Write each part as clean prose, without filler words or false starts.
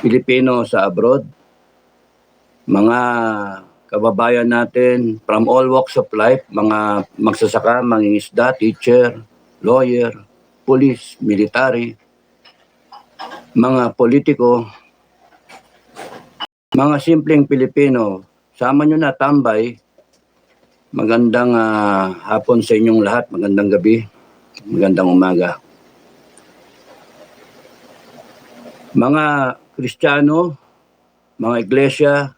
Pilipino sa abroad, mga kababayan natin from all walks of life, mga magsasaka, mangingisda, teacher, lawyer, police, military, mga politiko, mga simpleng Pilipino, sama nyo na tambay. Magandang hapon sa inyong lahat, magandang gabi, magandang umaga. Mga Kristiyano, mga iglesia,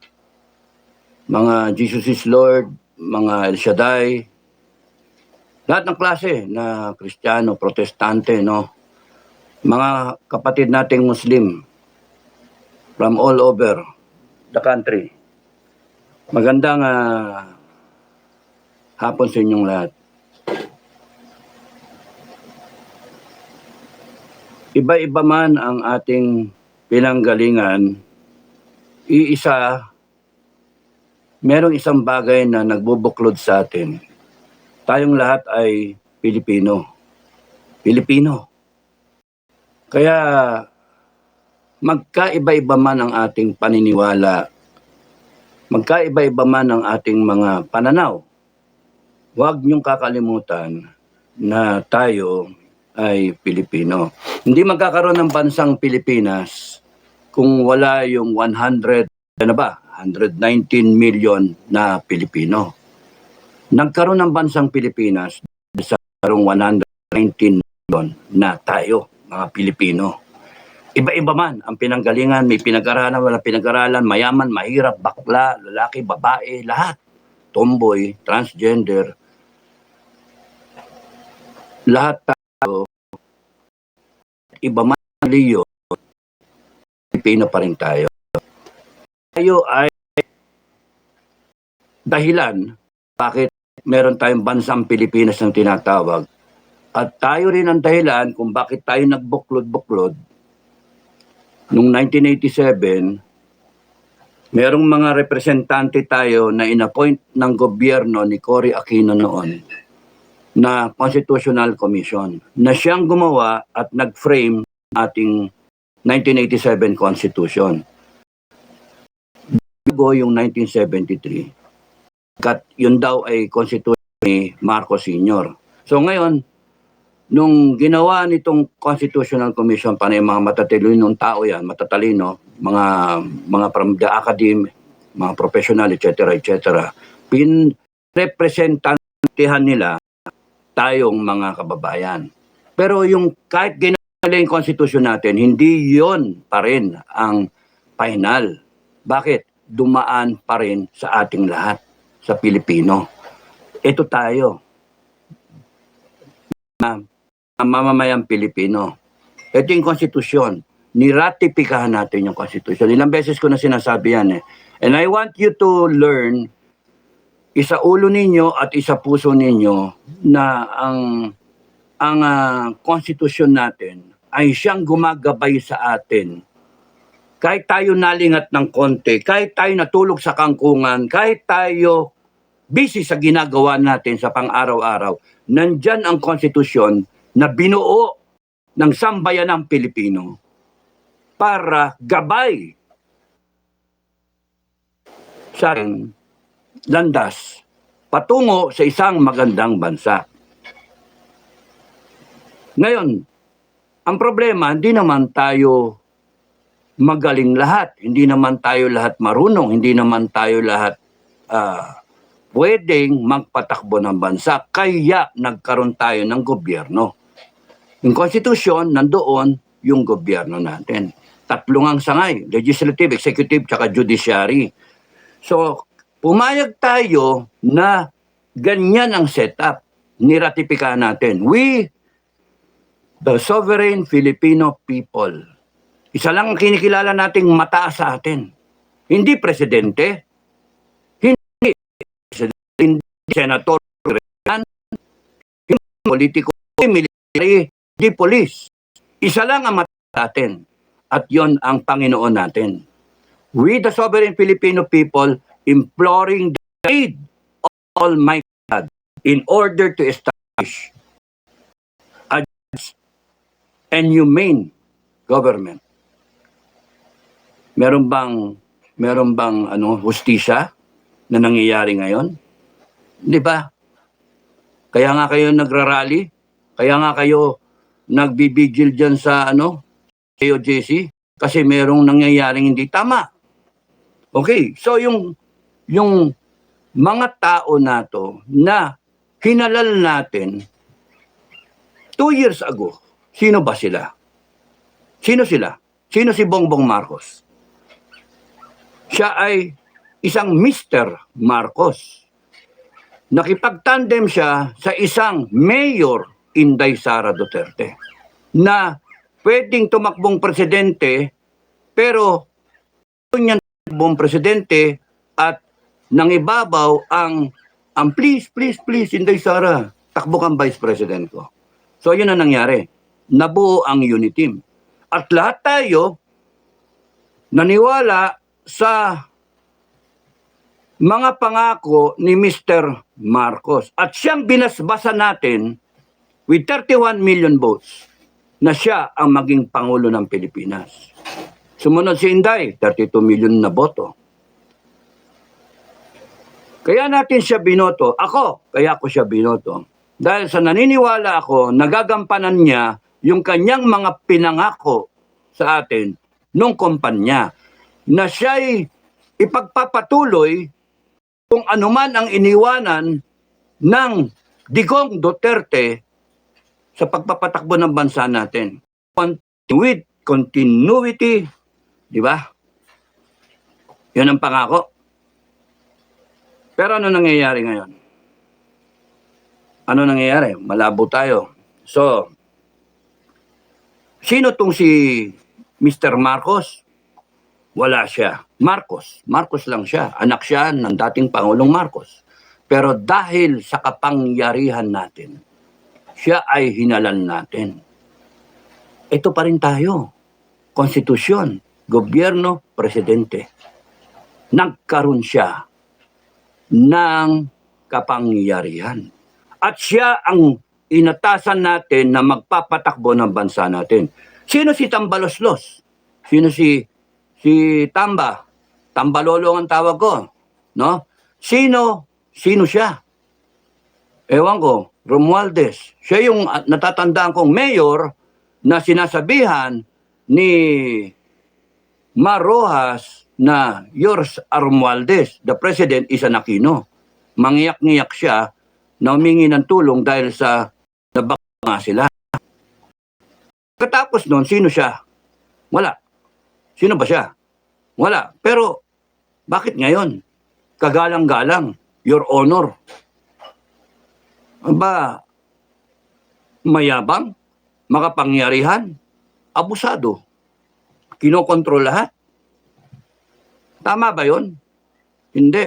mga Jesus is Lord, mga El Shaddai, lahat ng klase na Kristiyano, Protestante, no? Mga kapatid nating Muslim from all over the country. Magandang hapon sa inyong lahat. Iba-iba man ang ating pinanggalingan, merong isang bagay na nagbubuklod sa atin. Tayong lahat ay Pilipino. Pilipino. Kaya magkaiba-iba man ang ating paniniwala, magkaiba-iba man ang ating mga pananaw, huwag niyong kakalimutan na tayo ay Pilipino. Hindi magkakaroon ng bansang Pilipinas kung wala yung 119 million na Pilipino. Nagkaroon ng bansang Pilipinas sa 119 million na tayo, mga Pilipino. Iba-iba man ang pinanggalingan, may pinag-aralan, wala pinag-aralan, mayaman, mahirap, bakla, lalaki, babae, lahat. Tomboy, transgender, lahat tayo, iba man liyo, Pilipino pa rin tayo. Tayo ay dahilan bakit meron tayong bansang Pilipinas na tinatawag. At tayo rin ang dahilan kung bakit tayo nagbuklod-buklod. Noong 1987, merong mga representante tayo na inappoint ng gobyerno ni Cory Aquino noon na Constitutional Commission na siyang gumawa at nag-frame ating 1987 Constitution. Bago yung 1973, yun daw ay Constitution ni Marcos Sr. So ngayon, nung ginawa nitong Constitutional Commission, para yung mga matatalinong tao yan, matatalino, mga from the academy, mga professional, etc., representantihan nila tayong mga kababayan. Pero yung kahit ginawa yung Constitution natin, hindi yon pa rin ang final. Bakit? Dumaan pa rin sa ating lahat, sa Pilipino. Ito tayo, mamamayang Pilipino. Ito yung konstitusyon. Niratipikahan natin yung konstitusyon. Ilang beses ko na sinasabi yan eh. And I want you to learn, isa ulo ninyo at isa puso ninyo, na ang konstitusyon natin ay siyang gumagabay sa atin. Kahit tayo nalingat ng konti, kahit tayo natulog sa kangkungan, kahit tayo busy sa ginagawa natin sa pang-araw-araw, nandyan ang konstitusyon na binuo ng sambayanang Pilipino para gabay sa ating landas patungo sa isang magandang bansa. Ngayon, ang problema, hindi naman tayo magaling lahat, hindi naman tayo lahat marunong, hindi naman tayo lahat pwedeng magpatakbo ng bansa, kaya nagkaroon tayo ng gobyerno. Yung konstitusyon, nandoon yung gobyerno natin. Tatlong ang sangay, legislative, executive, tsaka judiciary. So, pumayag tayo na ganyan ang setup, niratipikahan natin. We, the sovereign Filipino people, isa lang ang kinikilala nating mataas sa atin. Hindi presidente, hindi presidente, hindi senator, hindi politiko, hindi military, hindi police. Isa lang ang mataas sa atin. At yon ang Panginoon natin. We, the sovereign Filipino people, imploring the aid of Almighty God in order to establish a just and humane government. Meron bang hustisya na nangyayari ngayon? 'Di ba? Kaya nga kayo nagrarally, kaya nga kayo nagbibigil diyan sa AOJC kasi merong nangyayaring hindi tama. Okay, so yung mga tao nato na hinalal natin 2 years ago, sino ba sila? Sino sila? Sino si Bongbong Marcos? Siya ay isang Mr. Marcos. Nakipagtandem siya sa isang mayor, Inday Sara Duterte, na pwedeng tumakbong presidente pero niyan tumakbong presidente at nangibabaw ang please Inday Sara, takbo kang vice president ko. So yun ang nangyari. Nabuo ang unity team. At lahat tayo naniwala sa mga pangako ni Mr. Marcos. At siyang binasbasa natin with 31 million votes na siya ang maging Pangulo ng Pilipinas. Sumunod si Inday, 32 million na boto. Kaya natin siya binoto. Kaya ako siya binoto. Dahil sa naniniwala ako, nagagampanan niya yung kanyang mga pinangako sa atin nung kumpanya na siya'y ipagpapatuloy kung anuman ang iniwanan ng Digong Duterte sa pagpapatakbo ng bansa natin. With continuity, di ba? Yun ang pangako. Pero ano nangyayari ngayon? Ano nangyayari? Malabo tayo. So, sino tong si Mr. Marcos? Wala siya. Marcos lang siya. Anak siya ng dating Pangulong Marcos. Pero dahil sa kapangyarihan natin, siya ay hinalan natin. Ito pa rin tayo. Konstitusyon, gobyerno, presidente. Nagkaroon siya ng kapangyarihan. At siya ang inatasan natin na magpapatakbo ng bansa natin. Sino si Tambaloslos? Sino si Tamba? Tambalolo ang tawag ko. No? Sino siya? Ewan ko, Romualdez. Siya yung natatandaan kong mayor na sinasabihan ni Mar Rojas na yours Romualdez, the president is an Aquino. Mangiyak-ngiyak siya na humingi ng tulong dahil sa nabaka sila. Katapos nun, sino siya? Wala. Sino ba siya? Wala. Pero, bakit ngayon? Kagalang-galang, Your Honor. Aba, mayabang, makapangyarihan, abusado, kinokontrol lahat. Tama ba yun? Hindi.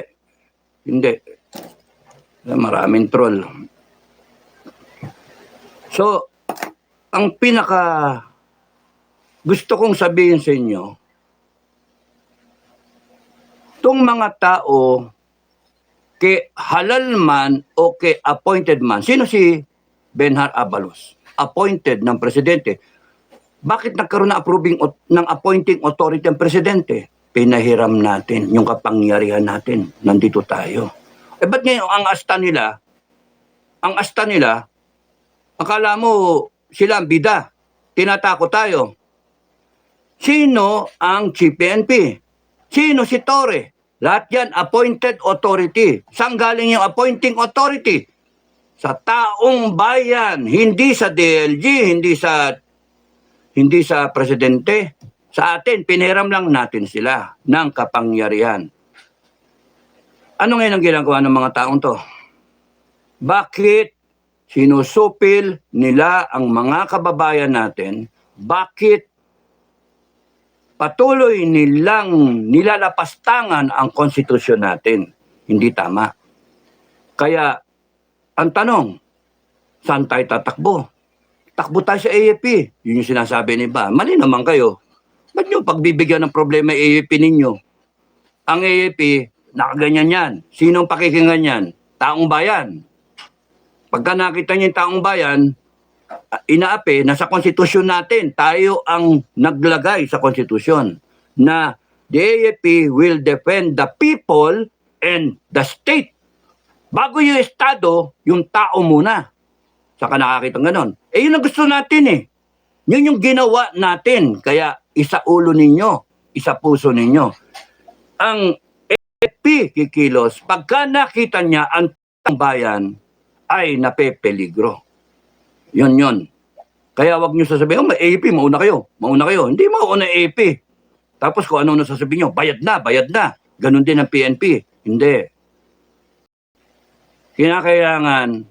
Maraming troll. So, ang gusto kong sabihin sa inyo, itong mga tao, kay halal man o kay appointed man, sino si Benhar Abalos? Appointed ng presidente. Bakit nagkaroon ng appointing authority ang presidente? Pinahiram natin yung kapangyarihan natin. Nandito tayo. Ba't ngayon ang asta nila, akala mo sila ang bida. Tinatakot tayo. Sino ang Chief PNP? Sino si Torre? Lahat yan, appointed authority. Saan galing yung appointing authority? Sa taong bayan, hindi sa DLG, hindi sa presidente. Sa atin, piniram lang natin sila ng kapangyarihan. Ano ngayon ang ginagawa ng mga taong to? Bakit sinusupil nila ang mga kababayan natin? Bakit patuloy nilang nilalapastangan ang konstitusyon natin? Hindi tama. Kaya, ang tanong, saan tayo tatakbo? Takbo tayo sa AFP. Yun yung sinasabi ni Ba. Mali naman kayo. Ba't nyo pagbibigyan ng problema AFP ninyo? Ang AFP, nakaganyan yan. Sinong pakikinggan yan? Taong bayan. Pagka nakita niyo yung taong bayan, inaapi na sa konstitusyon natin, tayo ang naglagay sa konstitusyon na the AFP will defend the people and the state. Bago yung Estado, yung tao muna. Saka nakakita ganon. Yun ang gusto natin eh. Yun yung ginawa natin. Kaya isa ulo ninyo, isa puso ninyo. Ang AFP kikilos, pagka nakita niya ang bayan, ay napepeligro. Yun. Kaya wag nyo sasabihin, may AFP, mauna kayo. Hindi mauna AFP. Tapos kung ano sasabihin nyo, bayad na. Ganon din ang PNP. Hindi. Kinakailangan,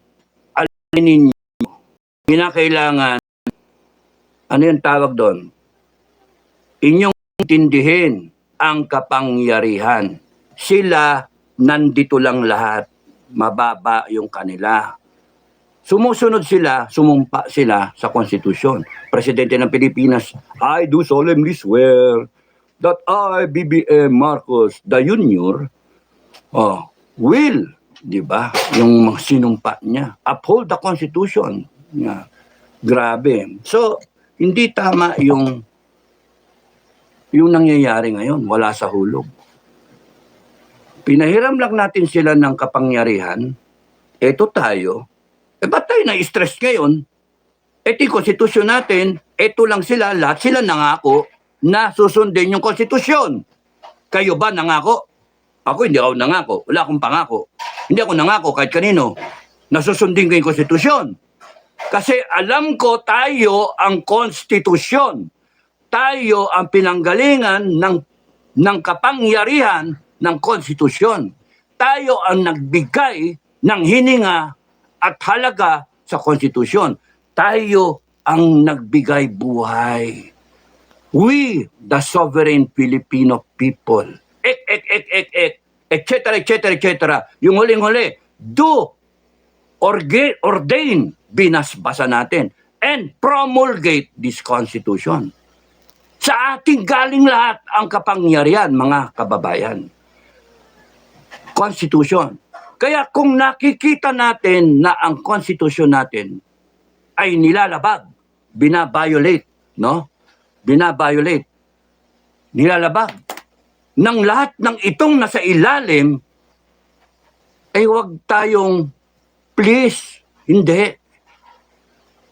alinin nyo. Kinakailangan, ano yung tawag doon? Inyong intindihin ang kapangyarihan. Sila, nandito lang lahat. Mababa yung kanila. Sumusunod sila, sumumpa sila sa konstitusyon. Presidente ng Pilipinas, I do solemnly swear that I, BBM Marcos, the Junior, will, di ba, yung sinumpa niya, uphold the Constitution. Yeah. Grabe. So, hindi tama yung nangyayari ngayon, wala sa hulog. Pinahiram lang natin sila ng kapangyarihan, eto tayo, ba't tayo na-stress ngayon? Ito yung konstitusyon natin, eto lang sila, lahat sila nangako na susundin yung konstitusyon. Kayo ba nangako? Ako hindi ako nangako, wala akong pangako. Hindi ako nangako kahit kanino, nasusundin ko yung konstitusyon. Kasi alam ko tayo ang konstitusyon. Tayo ang pinanggalingan ng kapangyarihan ng konstitusyon. Tayo ang nagbigay ng hininga at halaga sa konstitusyon. Tayo ang nagbigay buhay. We, the sovereign Filipino people, etc. Yung huling-huli, do ordain, binasbasa natin, and promulgate this constitution. Sa ating galing lahat ang kapangyarihan, mga kababayan. Constitution. Kaya kung nakikita natin na ang konstitusyon natin ay nilalabag, binabiolate, no? Binabiolate, nilalabag ng lahat ng itong nasa ilalim, ay huwag tayong, please, hindi.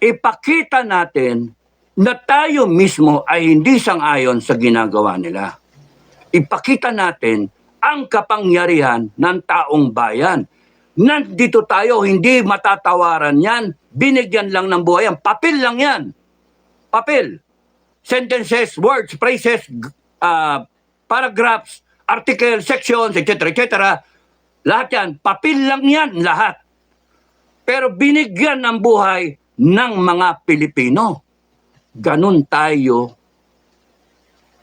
Ipakita natin na tayo mismo ay hindi sang-ayon sa ginagawa nila. Ipakita natin ang kapangyarihan ng taong bayan. Nandito tayo, hindi matatawaran yan. Binigyan lang ng buhay yan. Papel lang yan. Papel. Sentences, words, phrases, paragraphs, articles, sections, etc. Lahat yan. Papel lang yan, lahat. Pero binigyan ng buhay ng mga Pilipino. Ganun tayo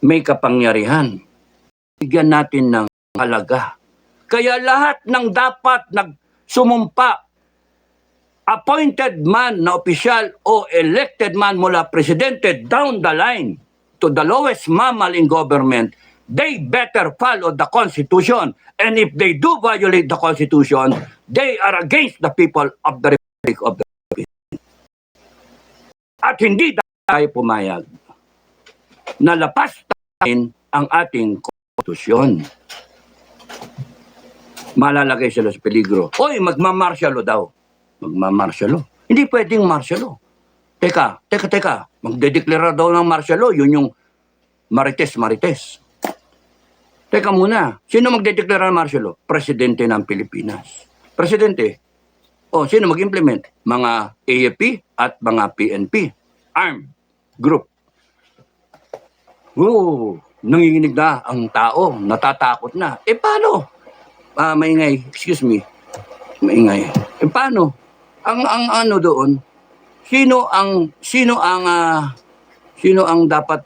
may kapangyarihan. Bigyan natin ng halaga. Kaya lahat ng dapat nagsumumpa, appointed man na opisyal o elected man mula presidente down the line to the lowest mammal in government, they better follow the Constitution. And if they do violate the Constitution, they are against the people of the Republic of the Philippines. At hindi tayo pumayag na lapas tayo ang ating konstitusyon. Malalagay sila sa peligro. Oy, magmamartialo daw. Magmamartialo. Hindi pwedeng martialo. Teka. Magdedeklara daw ng martialo. Yun yung marites. Teka muna. Sino magdedeklara ng martialo? Presidente ng Pilipinas. Presidente. Sino mag-implement? Mga AFP at mga PNP. Armed group. Nanginginig na ang tao. Natatakot na. Paano? Maingay. Excuse me. Maingay. Paano? Ang ano doon? Sino ang dapat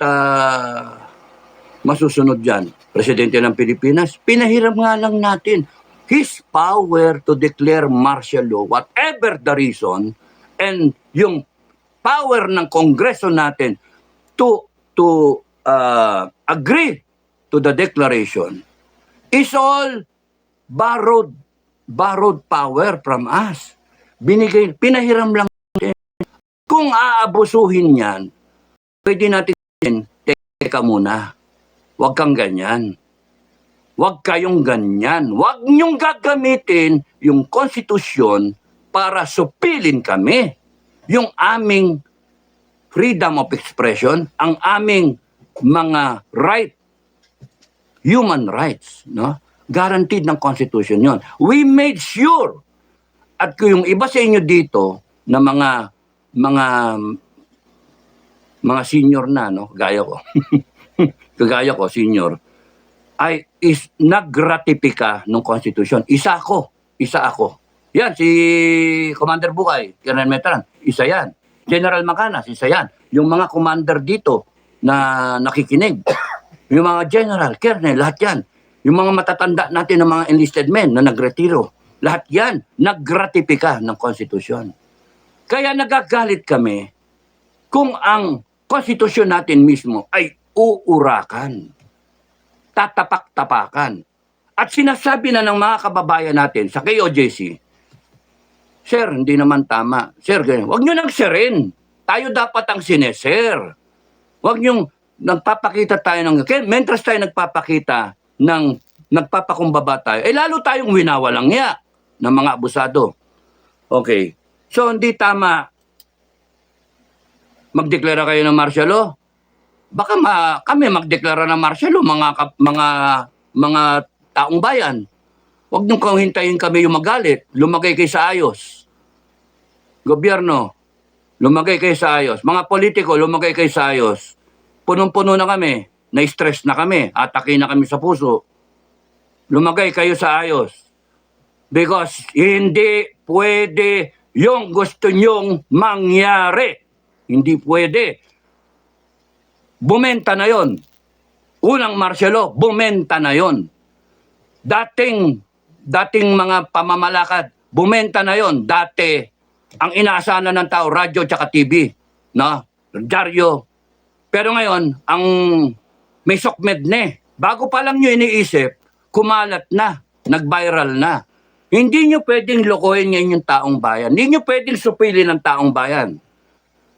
masusunod diyan? Presidente ng Pilipinas? Pinahiram nga lang natin his power to declare martial law, whatever the reason, and yung power ng Kongreso natin to agree to the declaration is all borrowed power from us. Pinahiram lang natin. Kung aabusuhin yan, pwede natin, teka muna. Huwag kang ganyan. Huwag kayong ganyan. Huwag niyong gagamitin yung konstitusyon para supilin kami. Yung aming freedom of expression, ang aming mga human rights, no? Guaranteed ng Constitution yon. We made sure. At kung yung iba sa inyo dito na mga senior na, no, gaya ko, kagaya ko, senior, ay nagratipika ng Constitution. Isa ako. Yan, si Commander Bukay, Colonel Metran, isa yan. General Macanas, isa yan. Yung mga commander dito na nakikinig, yung mga general, colonel, lahat yan. Yung mga matatanda natin ng mga enlisted men na nagretiro, lahat yan, nagratipika ng Constitution. Kaya nagagalit kami kung ang Constitution natin mismo ay uurakan, tatapak-tapakan. At sinasabi na ng mga kababayan natin sa KOJC, Sir, hindi naman tama. Sir, huwag nyo nang sirin. Tayo dapat ang sineser. Huwag nyo nagpapakita tayo ng... Mentras tayo nagpapakita ng nagpapakumbaba tayo, lalo tayong winawalang niya ng mga abusado. Okay. So, hindi tama magdeklara kayo ng martial law. Baka kami magdeklara ng martial law, mga taong bayan. Huwag nung hintayin kami yung magalit. Lumagay kayo sa ayos. Gobyerno, lumagay kayo sa ayos. Mga politiko, lumagay kayo sa ayos. Punong-puno na kami. Na-stress na kami. Atake na kami sa puso. Lumagay kayo sa ayos. Because hindi pwede yung gusto nyong mangyari. Hindi pwede. Bumenta na yon. Unang martial law, bumenta na yon. Dating mga pamamalakad, bumenta na yon. Dati, ang inaasahan ng tao, radyo tsaka TV, no? Dyaryo. Pero ngayon, ang may sokmed na eh. Bago pa lang nyo iniisip, kumalat na, nag-viral na. Hindi nyo pwedeng lokohin ngayon yung taong bayan. Hindi nyo pwedeng supilin ang taong bayan.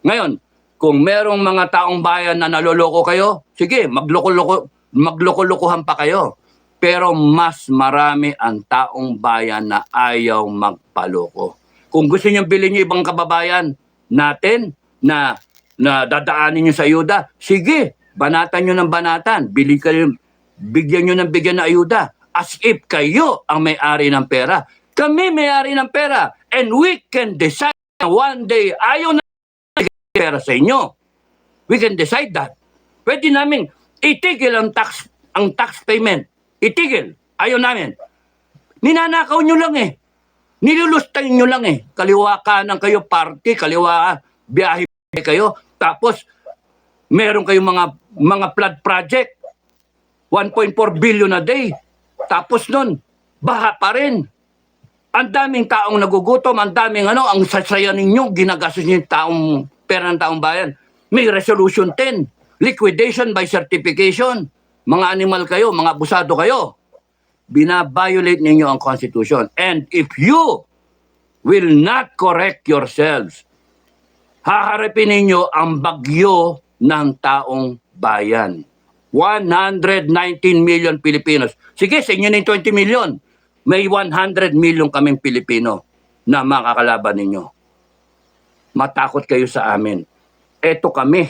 Ngayon, kung merong mga taong bayan na naloloko kayo, sige, magloko-lokohan pa kayo. Pero mas marami ang taong bayan na ayaw magpaloko. Kung gusto niyo bilhin niyo ibang kababayan natin na dadaanin niyo sa ayuda, sige, banatan niyo ng banatan, bigyan niyo ng bigyan na ayuda, as if kayo ang may-ari ng pera. Kami may-ari ng pera, and we can decide na one day ayaw na pera sa inyo. We can decide that. Pwede namin itigil ang tax payment. Itigil. Ayaw namin. Ninanakaw nyo lang eh. Nilulustay nyo lang eh. Kaliwa kanan kayo party, kaliwa biyahe kayo. Tapos, meron kayong mga flood project. 1.4 billion a day. Tapos nun, baha pa rin. Ang daming taong nagugutom, ang daming ang sasaya ninyo, ginagastos nyo yung pera ng taong bayan. May resolution 10, liquidation by certification. Mga animal kayo, mga abusado kayo. Bina-violate ninyo ang Constitution. And if you will not correct yourselves, haharapin ninyo ang bagyo ng taong bayan. 119 million Filipinos. Sige, sa inyo na yung 20 million. May 100 million kaming Pilipino na makakalaban ninyo. Matakot kayo sa amin. Ito kami.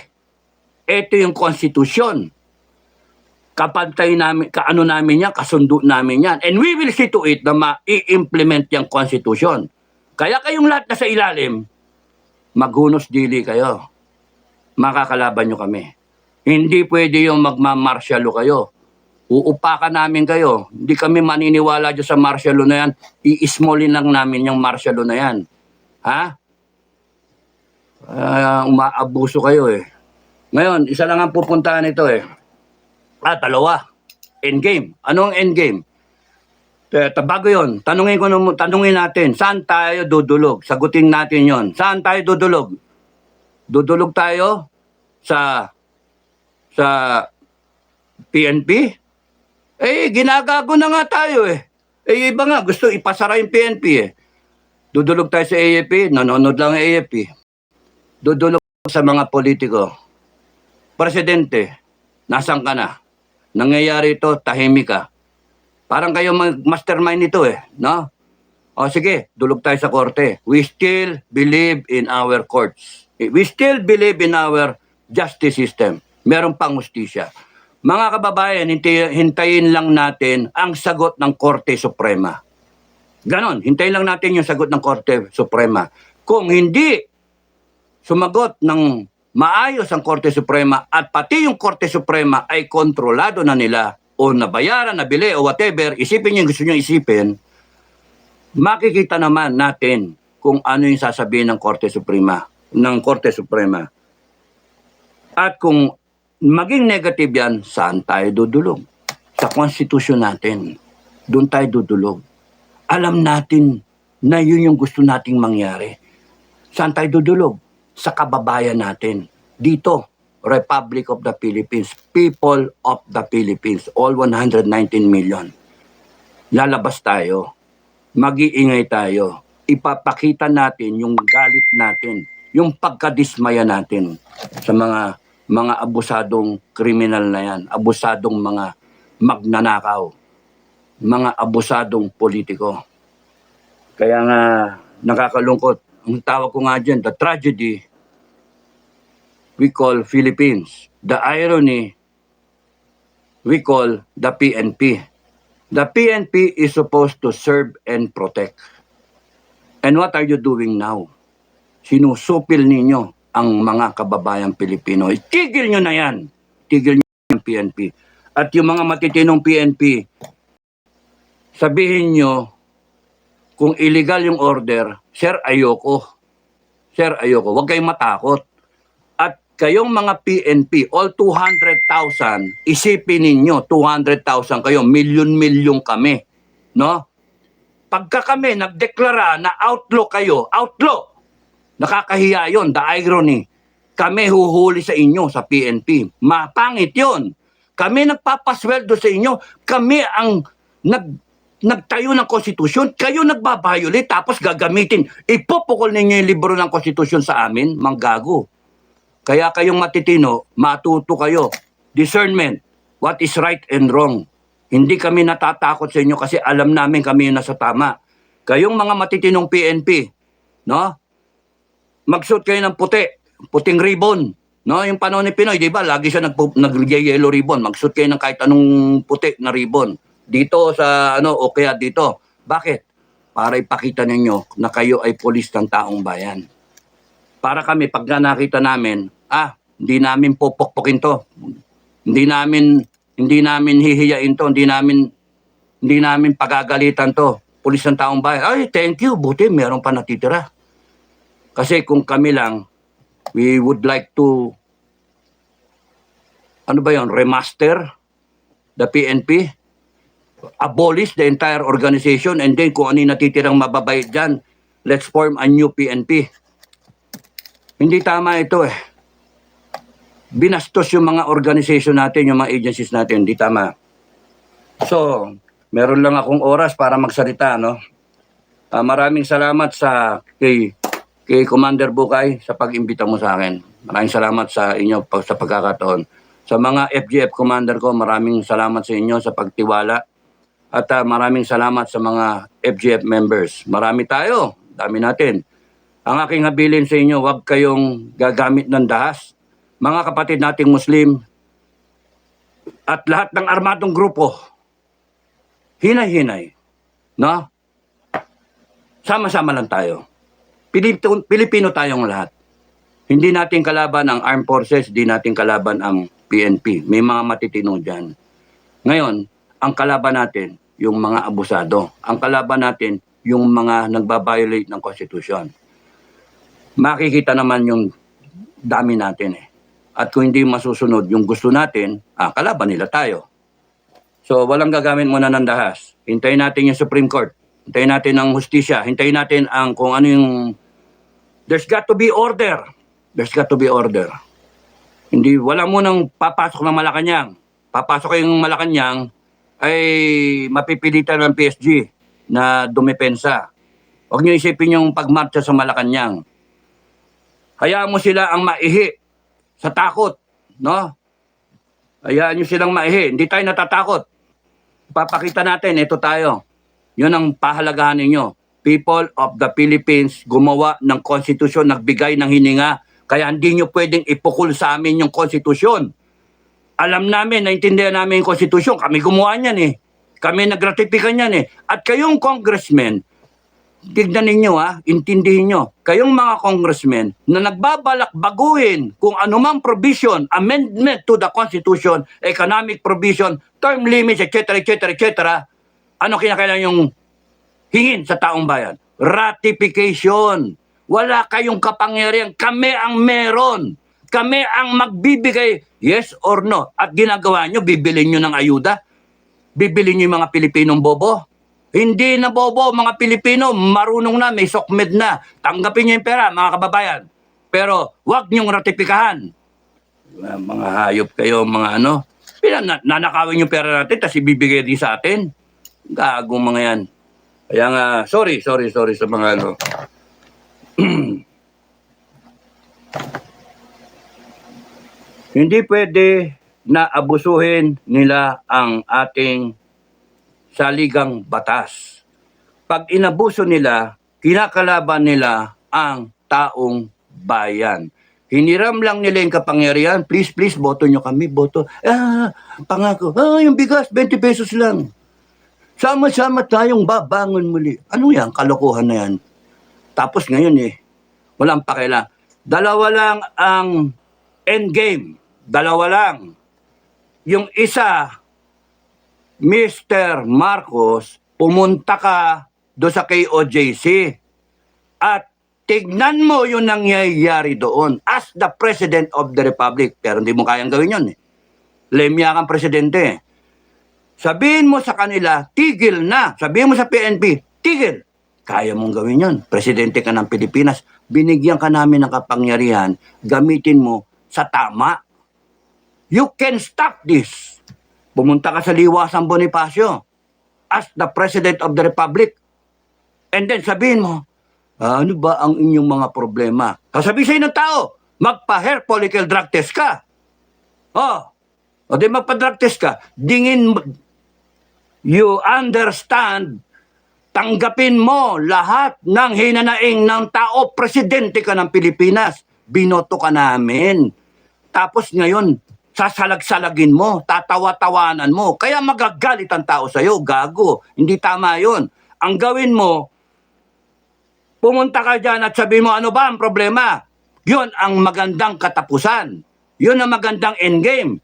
Ito yung konstitusyon. Kapantay namin, namin yan, kasundo namin yan. And we will see to it na ma-i-implement yung konstitusyon. Kaya kayong lahat na sa ilalim, maghunos dili kayo. Makakalaban nyo kami. Hindi pwede yung magma-martial law kayo. Uupakan namin kayo. Hindi kami maniniwala dyan sa martial law na yan. I-smallin lang namin yung martial law na yan. Ha? Umaabuso kayo eh. Ngayon, isa lang ang pupuntahan nito eh. Dalawa. Endgame. Anong endgame? Bago yun, tanungin natin, saan tayo dudulog? Sagutin natin yon. Saan tayo dudulog? Dudulog tayo sa PNP? Ginagago na nga tayo eh. Iba nga, gusto ipasara yung PNP eh. Dudulog tayo sa AFP, nanonood lang ang AFP. Dudulog sa mga politiko. Presidente, nasan ka na? nangyayari ito, tahimik ka. Parang kayo mastermind nito no? O sige, dulog tayo sa korte. We still believe in our courts. We still believe in our justice system. Meron pang hustisya. Mga kababayan, hintayin lang natin ang sagot ng Korte Suprema. Ganon, hintayin lang natin yung sagot ng Korte Suprema. Kung hindi sumagot ng maayos ang Korte Suprema at pati yung Korte Suprema ay kontrolado na nila o nabayaran, nabili o whatever, isipin niyo yung gusto niyo isipin, makikita naman natin kung ano yung sasabihin ng Korte Suprema, At kung maging negative yan, saan tayo dudulog? Sa konstitusyon natin. Doon tayo dudulog. Alam natin na yun yung gusto nating mangyari. Saan tayo dudulog? Sa kababayan natin. Dito, Republic of the Philippines, people of the Philippines, all 119 million. Lalabas tayo. Mag-iingay tayo. Ipapakita natin yung galit natin, yung pagkadismaya natin sa mga abusadong kriminal na yan, abusadong mga magnanakaw, mga abusadong politiko. Kaya nga nakakalungkot. Ang tawag ko nga dyan, the tragedy we call Philippines. The irony we call the PNP. The PNP is supposed to serve and protect. And what are you doing now? Sinusupil ninyo ang mga kababayang Pilipino. Tigil nyo na yan. Tigil nyo yung PNP. At yung mga matitinong PNP, sabihin nyo, kung illegal yung order, sir, ayoko. Sir, ayoko. Huwag kayong matakot. At kayong mga PNP, all 200,000, isipin ninyo, 200,000 kayo, milyon-milyon kami. No? Pagka kami nagdeklara na outlaw kayo, outlaw, nakakahiya yon, the irony. Kami huhuli sa inyo sa PNP. Mapangit yon. Kami nagpapasweldo sa inyo. Kami ang nagtayo ng konstitusyon. Kayo nagbabayolate tapos gagamitin. Ipupukol ninyo yung libro ng konstitusyon sa amin. Manggago. Kaya kayong matitino, matuto kayo. Discernment. What is right and wrong. Hindi kami natatakot sa inyo kasi alam namin kami yung nasa tama. Kayong mga matitinong PNP, no? Magsuot kayo ng puting ribbon. No, yung panahon ni Pinoy, di ba? Lagi siya nag-yellow ribbon. Magsuot kayo ng kahit anong puti na ribbon. Dito sa o kaya dito. Bakit? Para ipakita ninyo na kayo ay pulis ng taong bayan. Para kami, pag nakita namin, hindi namin popokpokin to. Hindi namin hihiyain to. Hindi namin pagagalitan to. Pulis ng taong bayan. Ay, thank you. Buti, meron pa natitira. Kasi kung kami lang, we would like to, remaster the PNP, abolish the entire organization, and then kung ano yung natitirang mababait dyan, let's form a new PNP. Hindi tama ito Binastos yung mga organization natin, yung mga agencies natin, hindi tama. So, meron lang akong oras para magsalita, no? Maraming salamat kay Commander Bukay sa pag-imbita mo sa akin. Maraming salamat sa inyo sa pagkakataon. Sa mga FGF commander ko, maraming salamat sa inyo sa pagtiwala. At maraming salamat sa mga FGF members. Marami tayo, dami natin. Ang aking habilin sa inyo, huwag kayong gagamit ng dahas. Mga kapatid nating Muslim at lahat ng armadong grupo, hinay-hinay, no? Sama-sama lang tayo. Pilipino tayong lahat. Hindi natin kalaban ang armed forces, hindi natin kalaban ang PNP. May mga matitino dyan. Ngayon, ang kalaban natin, yung mga abusado. Ang kalaban natin, yung mga nagbabiolate ng konstitusyon. Makikita naman yung dami natin At kung hindi masusunod yung gusto natin, kalaban nila tayo. So, walang gagamit muna ng dahas. Hintayin natin yung Supreme Court. Hintayin natin ang hustisya. Hintayin natin ang kung ano yung... There's got to be order. There's got to be order. Hindi, wala mo nang papasok ng Malacanang. Papasok kayong Malacanang ay mapipilitan ng PSG na dumepensa. Huwag niyo isipin yung pagmarcha sa Malacanang. Hayaan mo sila ang maihi sa takot, no? Hayaan nyo silang maihi. Hindi tayo natatakot. Papakita natin, ito tayo. Yun ang pahalagahan ninyo. People of the Philippines gumawa ng konstitusyon, nagbigay ng hininga. Kaya hindi nyo pwedeng ipukul sa amin yung konstitusyon. Alam namin, naintindihan namin yung konstitusyon. Kami gumawa niyan eh. Kami nagratifikan niyan eh. At kayong congressmen, tignan ninyo intindihin nyo. Kayong mga congressmen na nagbabalak baguhin kung anumang provision, amendment to the Constitution, economic provision, term limits, etc., etc., etc., ano kinakailangan yung hingin sa taong bayan? Ratification. Wala kayong kapangyarihan. Kami ang meron. Kami ang magbibigay yes or no. At ginagawa nyo, bibilin nyo ng ayuda. Bibilin nyo yung mga Pilipinong bobo. Hindi na bobo, mga Pilipino, marunong na, may sokmed na. Tanggapin nyo yung pera, mga kababayan. Pero wag nyong ratipikahan. Mga hayop kayo, mga ano. Nanakawin yung pera natin, tapos ibibigay din sa atin. Gagong mga yan. Kaya nga, sorry sa mga ano. Hindi pwede na abusuhin nila ang ating saligang batas. Pag inabuso nila, kinakalaban nila ang taong bayan. Hiniram lang nila yung kapangyarihan, please, boto nyo kami, boto. Pangako, yung bigas, 20 pesos lang. Sama-sama tayong babangon muli. Ano yan? Kalokohan na yan. Tapos ngayon walang pakila. Dalawa lang ang endgame. Dalawa lang. Yung isa, Mr. Marcos, pumunta ka do sa KOJC at tignan mo yung nangyayari doon as the President of the Republic. Pero hindi mo kayang gawin yun Lemya kang presidente. Sabihin mo sa kanila, tigil na. Sabihin mo sa PNP, tigil. Kaya mong gawin yun. Presidente ka ng Pilipinas. Binigyan ka namin ng kapangyarihan. Gamitin mo sa tama. You can stop this. Pumunta ka sa Liwasang Bonifacio as the President of the Republic. And then sabihin mo, ano ba ang inyong mga problema? Sasabihin sa'yo ng tao, magpa-hair follicle drug test ka. O di magpa-drug test ka. You understand, tanggapin mo lahat ng hinanaing ng tao, presidente ka ng Pilipinas, binoto ka namin. Tapos ngayon, sasalag-salagin mo, tatawa-tawanan mo, kaya magagalit ang tao sa'yo, gago. Hindi tama yun. Ang gawin mo, pumunta ka dyan at sabihin mo, ano ba ang problema? Yun ang magandang katapusan. Yun ang magandang endgame.